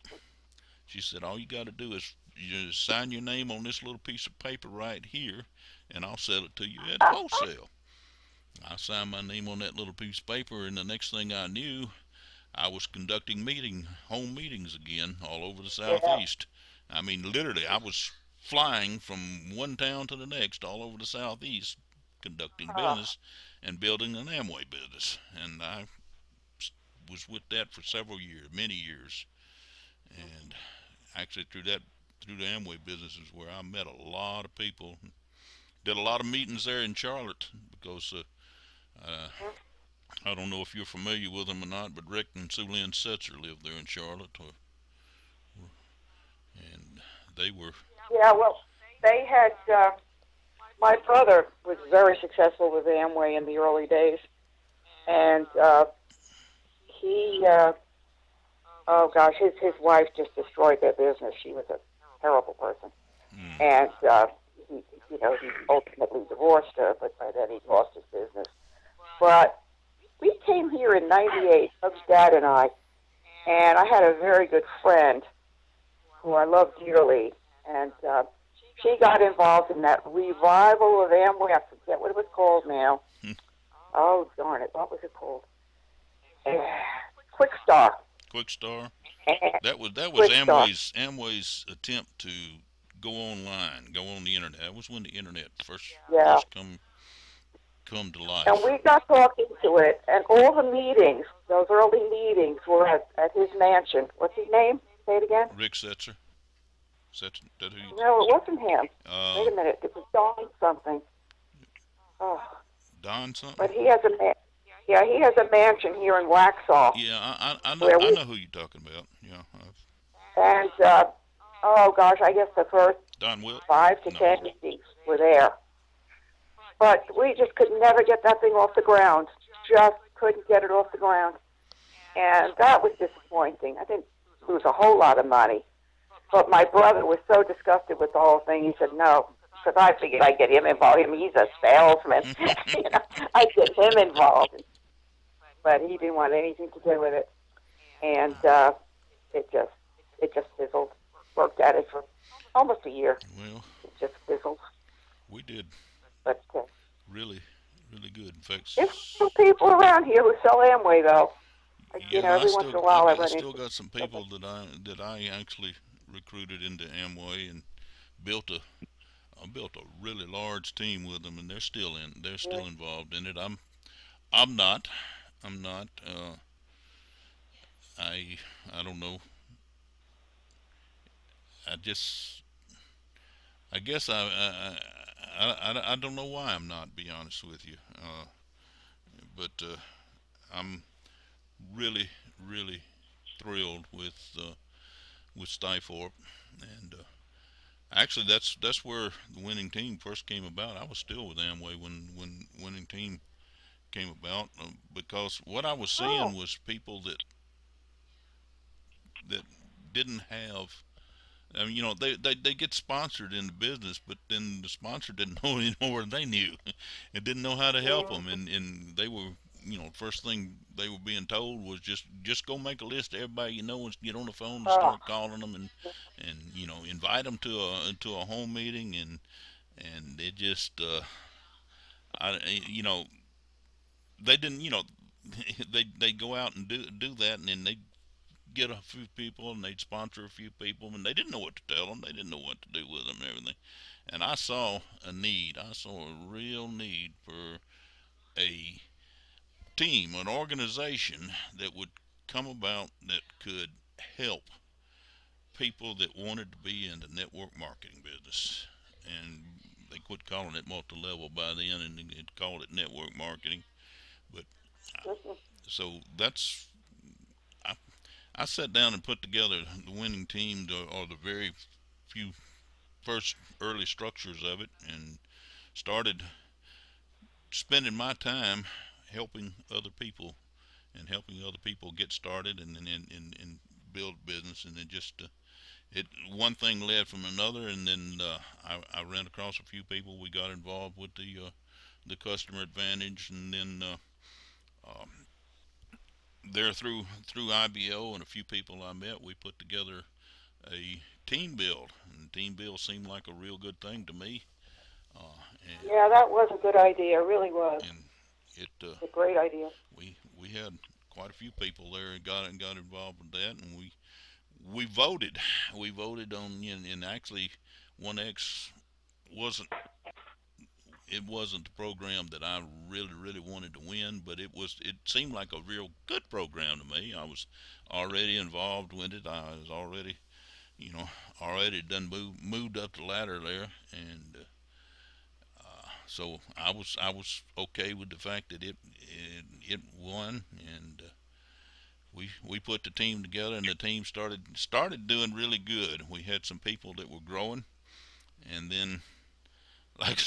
She said, all you got to do is you just sign your name on this little piece of paper right here, and I'll sell it to you at wholesale. I signed my name on that little piece of paper, and the next thing I knew, I was conducting home meetings again all over the
Yeah.
southeast. I mean, literally, I was flying from one town to the next all over the southeast, conducting
Oh.
business and building an Amway business. And I was with that for several years, many years. And actually, through the Amway business is where I met a lot of people. Did a lot of meetings there in Charlotte, because uh, I don't know if you're familiar with them or not, but Rick and Sue Lynn Setzer lived there in Charlotte, and they were.
Yeah. Well, they had. My brother was very successful with Amway in the early days, and he. Oh gosh, his wife just destroyed their business. She was a terrible person,
Mm,
and he ultimately divorced her, but by then he lost his business. But we came here in '98, Doug's dad and I, and I had a very good friend who I love dearly, and she got involved in that revival of Amway. I forget what it was called now.
hmm.
Oh darn it, what was it called? Quick Star.
Quick Star.
And
That was
Quick Star.
Amway's attempt to go online, go on the internet. That was when the internet
Yeah.
first come to
And
life.
we got talking to it, and all the meetings, those early meetings, were at his mansion. What's his name? Say it again.
Rick Setzer. Setzer. That who?
No, it wasn't him.
Uh,
Wait a minute. It was Don something. Oh,
Don something.
but he has yeah, he has a mansion here in Waxhaw.
Yeah, I know
Where
I
we
know who you're talking about. Yeah,
and oh gosh, I guess the first
Don Will.
5 to
No.
10 meetings were there. But we just could never get that thing off the ground. Just couldn't get it off the ground. And that was disappointing. I didn't lose a whole lot of money. But my brother was so disgusted with the whole thing, he said no. Because I figured I'd get him involved. I mean, he's a salesman. I'd get him involved. But he didn't want anything to do with it. And it just fizzled. Worked at it for almost a year.
Well,
It just fizzled.
we did
But
really, really good. In fact,
there's still people around here who sell Amway, though. Like,
yeah,
every once in a while I run
still
into.
got some people that I actually recruited into Amway and built a I built a really large team with them, and they're still involved in it. I'm not. I'm not. I don't know. I just I guess I don't know why I'm not. Be honest with you, but I'm really, really thrilled with Skyfork, and actually that's where the winning team first came about. I was still with Amway when winning team came about, because what I was seeing
Oh,
was people that didn't have. I mean, they get sponsored in the business, but then the sponsor didn't know any more than they knew, and didn't know how to help them, and they were, first thing they were being told was just go make a list of everybody you know and get on the phone and
oh,
start calling them, and invite them to a home meeting, and it just I they didn't, they go out and do that, and then they get a few people and they'd sponsor a few people, and they didn't know what to tell them, they didn't know what to do with them and everything. And I saw a need, I saw a real need for a team, an organization that would come about that could help people that wanted to be in the network marketing business. And they quit calling it multi-level by then, and they called it network marketing. But so that's I, I sat down and put together the winning team, or the very few first early structures of it, and started spending my time helping other people, and helping other people get started, and build business. And then just it one thing led from another, and then I ran across a few people. We got involved with the customer advantage, and then um, there through IBO and a few people I met, we put together a team build, and team build seemed like a real good thing to me. Uh, and,
yeah, that was a good idea. It really was.
and it
A great idea.
we had quite a few people there and got involved with that, and we voted. We voted on, and actually, 1X wasn't it wasn't the program that I really wanted to win, but it seemed like a real good program to me. I was already involved with it. I was already, you know already done moved up the ladder there, and so I was okay with the fact that it won, and we put the team together, and the team started doing really good. We had some people that were growing, and then, like,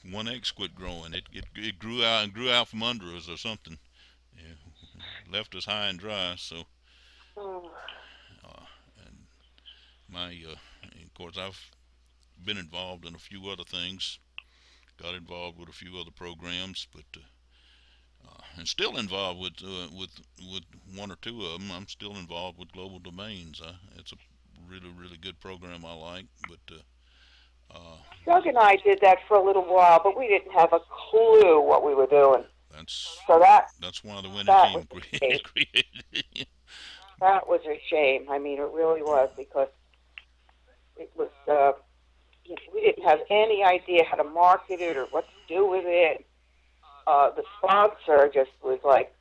1X quit growing. It grew out from under us or something. Yeah, left us high and dry. So,
Oh,
uh, and of course, I've been involved in a few other things. Got involved with a few other programs, but and still involved with one or two of them. I'm still involved with Global Domains. It's a really good program I like, but
Doug and I did that for a little while, but we didn't have a clue what we were doing.
that's
So
that's why the winning
that
team
was a shame.
created.
That was a shame. I mean, it really was, because it was. We didn't have any idea how to market it or what to do with it. The sponsor just was like,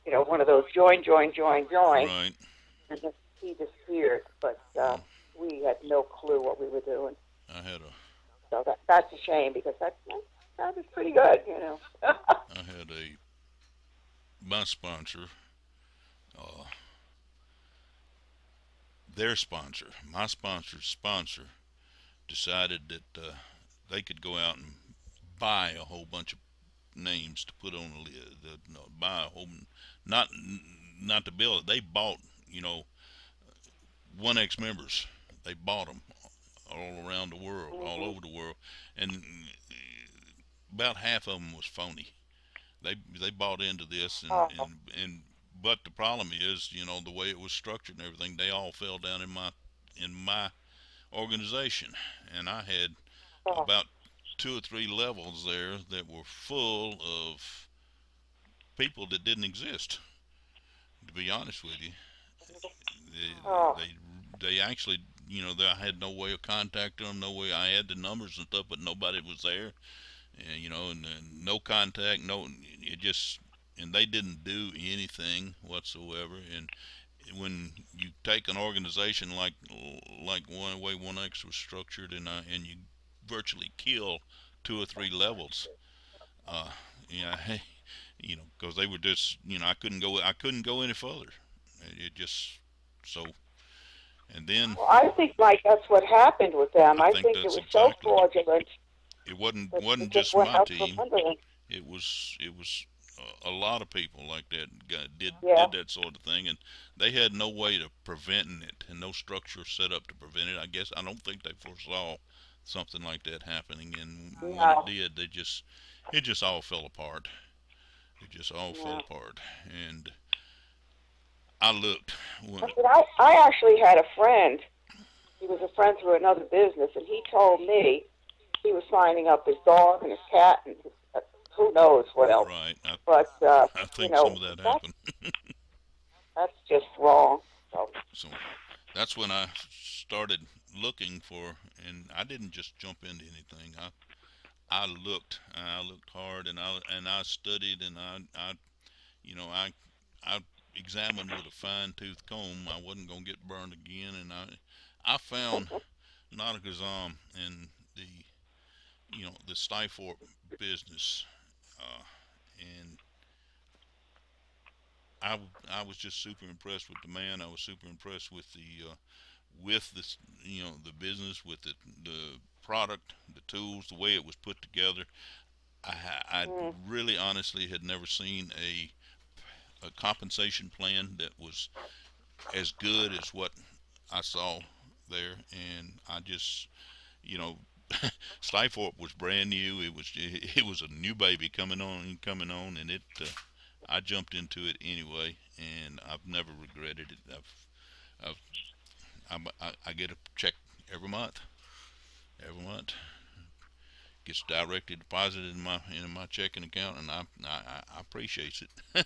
one of those join,
Right.
and just, he disappeared. But we had no clue what we were doing.
I had
So that's a shame, because that was pretty good,
my sponsor, uh, their sponsor, my sponsor's sponsor, decided that they could go out and buy a whole bunch of names to put on the list. No, buy a whole, not not to build it. They bought, 1X members. They bought them all around the world, all over the world, and about half of them was phony. They bought into this, and but the problem is, the way it was structured and everything, they all fell down in my organization, and I had about two or three levels there that were full of people that didn't exist. To be honest with you,
Oh,
they actually, I had no way of contacting them, no way. I had the numbers and stuff, but nobody was there, and no contact, no, it just, and they didn't do anything whatsoever. And when you take an organization like one way 1X was structured, and you virtually kill two or three levels, uh, yeah, because they were just, I couldn't go any further. It just so, and then
Well, I think, Mike, that's what happened with them.
I
I
think
think it
that's
was so
exactly.
fraudulent
It wasn't
that it
wasn't
just
just
went
my
out from
team.
under them.
It was a lot of people like that
Yeah.
did that sort of thing, and they had no way of preventing it and no structure set up to prevent it. I don't think they foresaw something like that happening, and when it
No.
did, it just all fell apart. It just all fell
No.
apart, and I looked. When,
I said, I actually had a friend. He was a friend through another business, and he told me he was signing up his dog and his cat and his, who knows what else.
right,
But
I
you
think some
know,
of that happened.
that's just wrong. So
So that's when I started looking for, and I didn't just jump into anything. I looked hard, and I studied, and I examined with a fine tooth comb. I wasn't gonna get burned again, and I found Notakazam in the Stifort business, uh, and I was just super impressed with the man. I was super impressed with this, the business, with the product, the tools, the way it was put together. I
mm,
really honestly had never seen a compensation plan that was as good as what I saw there, and I just, you know, Stifort was brand new. It was a new baby coming on, and I jumped into it anyway, and I've never regretted it. I get a check every month. Every month gets directly deposited in my checking account, and I appreciate it.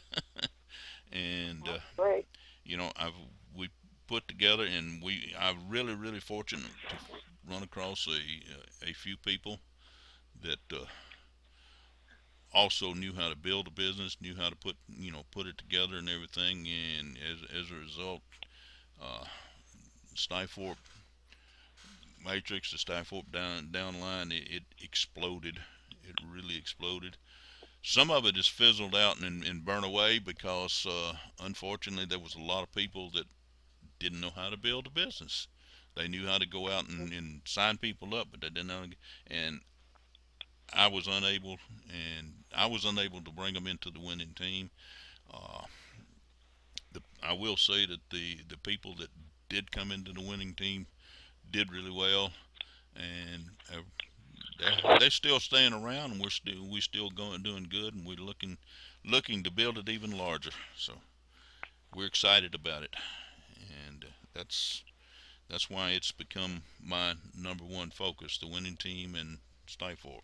And
that's great.
I've we put together, and I'm really fortunate to run across a few people that also knew how to build a business, knew how to put it together and everything, and as a result, uh, Stifort Matrix, the Stifort down line, it exploded. It really exploded. Some of it just fizzled out and burned away because, unfortunately, there was a lot of people that didn't know how to build a business. They knew how to go out and sign people up, but they didn't know. And I was unable, to bring them into the winning team. Uh, I will say that the people that did come into the winning team did really well, and they're still staying around, and we still going doing good, and we're looking to build it even larger. So we're excited about it, and that's why it's become my number one focus: the winning team and Stifort.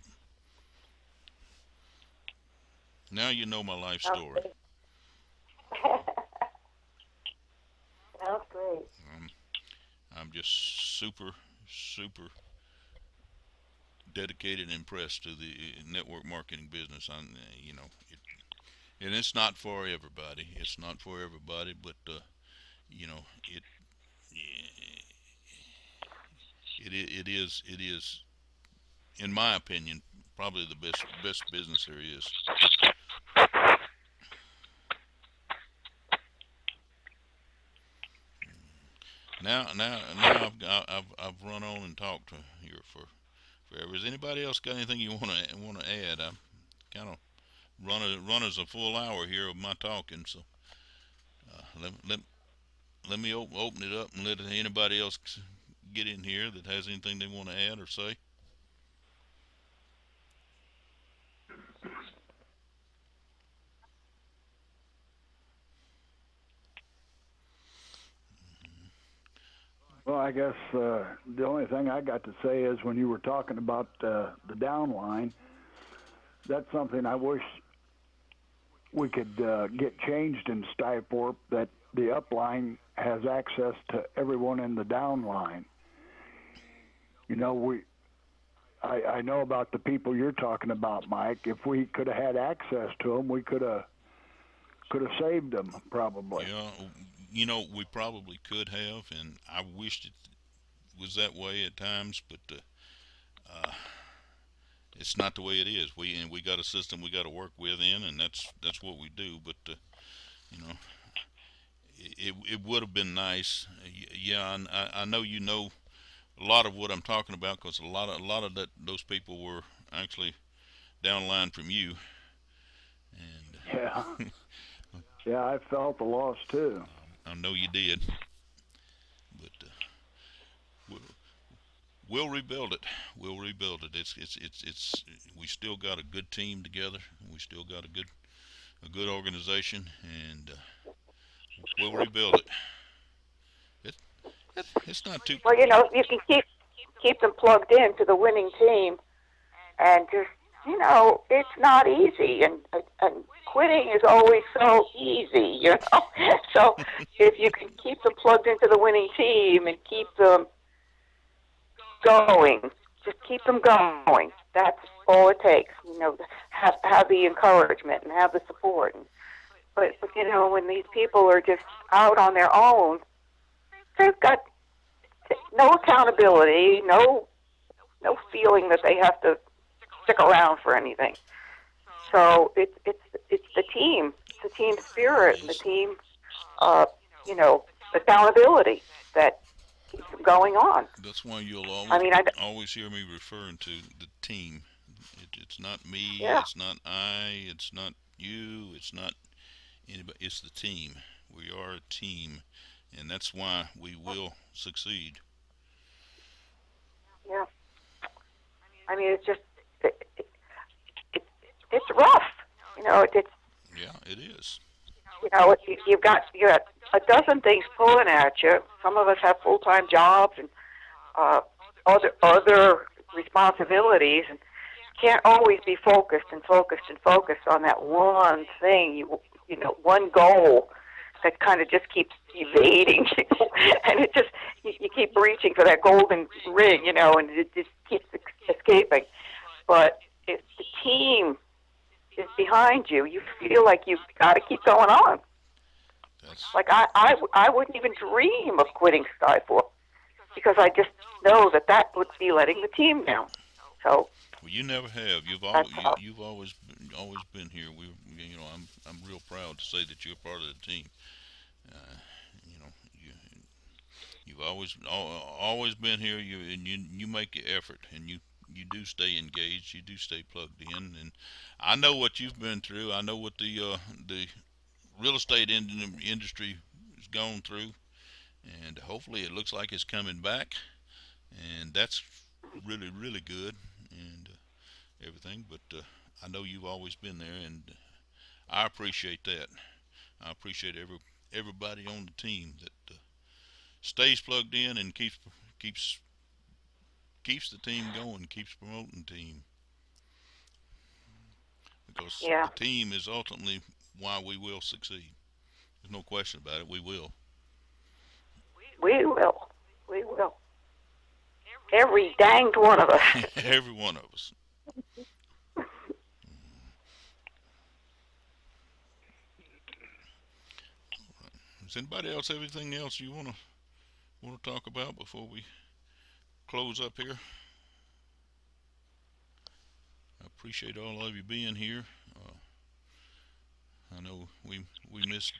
Now you know my life
Sounds
story.
great. Sounds great.
Um, I'm just super dedicated and impressed to the network marketing business. It, and it's not for everybody. It's not for everybody, but it it is in my opinion probably the best business there is. Now I've run on and talked here for forever. Has anybody else got anything you want to add? I'm kind of run as a full hour here of my talking, so let me open it up and let anybody else get in here that has anything they want to add or say.
Well, I guess the only thing I got to say is when you were talking about the downline, that's something I wish we could get changed in Stifort, that the upline has access to everyone in the downline. You know, I know about the people you're talking about, Mike. If we could have had access to them, we could have saved them probably.
Yeah, we probably could have, and I wished it was that way at times, but uh, it's not the way it is. We got a system we got to work within, and that's what we do. But you know, it would have been nice. Yeah, and I know you know a lot of what I'm talking about because a lot of those people were actually down the line from you, and
Yeah. Yeah, I felt the loss too.
I know you did. But we'll, we'll rebuild it. We'll rebuild it. It's. We still got a good team together. We still got a good organization, and we'll rebuild it. It, it's not too.
Well, you can keep them plugged in to the winning team, and just it's not easy, and quitting is always so easy, So if you can keep them plugged into the winning team and keep them going, just keep them going. That's all it takes. Have the encouragement and have the support. But when these people are just out on their own, they've got no accountability, no feeling that they have to stick around for anything. So it's the team, the team spirit, and the team, accountability that keeps them going on.
That's why you'll always, always hear me referring to the team. It's not me.
Yeah.
It's not I. It's not you. It's not anybody. It's the team. We are a team, and that's why we will succeed.
Yeah. I mean, it's just it's rough. It's
Yeah, it is.
you've got a dozen things pulling at you. Some of us have full-time jobs and other responsibilities, and can't always be focused on that one thing. One goal that kind of just keeps evading you, and it just you keep reaching for that golden ring, and it just keeps escaping. But if the team is behind you, you feel like you've got to keep going on. Like I wouldn't even dream of quitting Skyforce because I just know that would be letting the team down. So.
Well, you never have. You've always been here. I'm real proud to say that you're part of the team. You've always been here. You make the effort, and you do stay engaged. You do stay plugged in, and I know what you've been through. I know what the real estate industry has gone through, and hopefully it looks like it's coming back, and that's really, really good, and everything. But I know you've always been there, and I appreciate that. I appreciate everybody on the team that stays plugged in and keeps the team going, keeps promoting the team. Because the team is ultimately why we will succeed. There's no question about it. We will.
We will. We will. Every danged one of us.
Every one of us. Does anybody else have anything else you want to talk about before we close up here? I appreciate all of you being here. I know we missed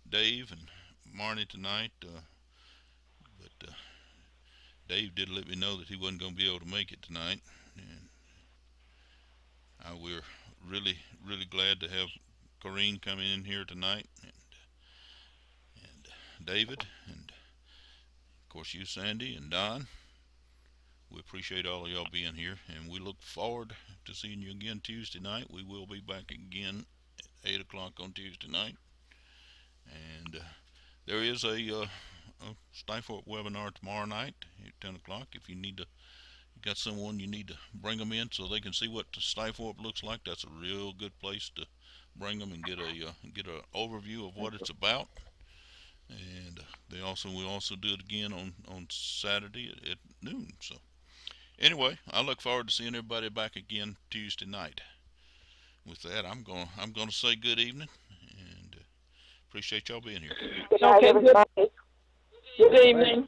Dave and Marnie tonight, but Dave did let me know that he wasn't going to be able to make it tonight, and we're really, really glad to have Corrine come in here tonight, and David, and of course you, Sandy, and Don. We appreciate all of y'all being here, and we look forward to seeing you again Tuesday night. We will be back again at 8 o'clock on Tuesday night, and there is a Skyforce webinar tomorrow night at 10 o'clock. If you got someone you need to bring them in so they can see what the Skyforce looks like, that's a real good place to bring them and get a overview of what it's about. And we'll also do it again on Saturday at noon. So anyway, I look forward to seeing everybody back again Tuesday night. With that, I'm gonna say good evening, and appreciate y'all being here.
Good night, everybody.
Good evening.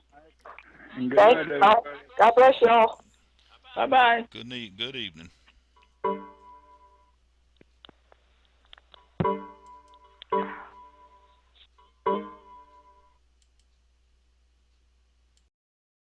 Good night, everybody.
God bless y'all.
Bye-bye.
Good evening.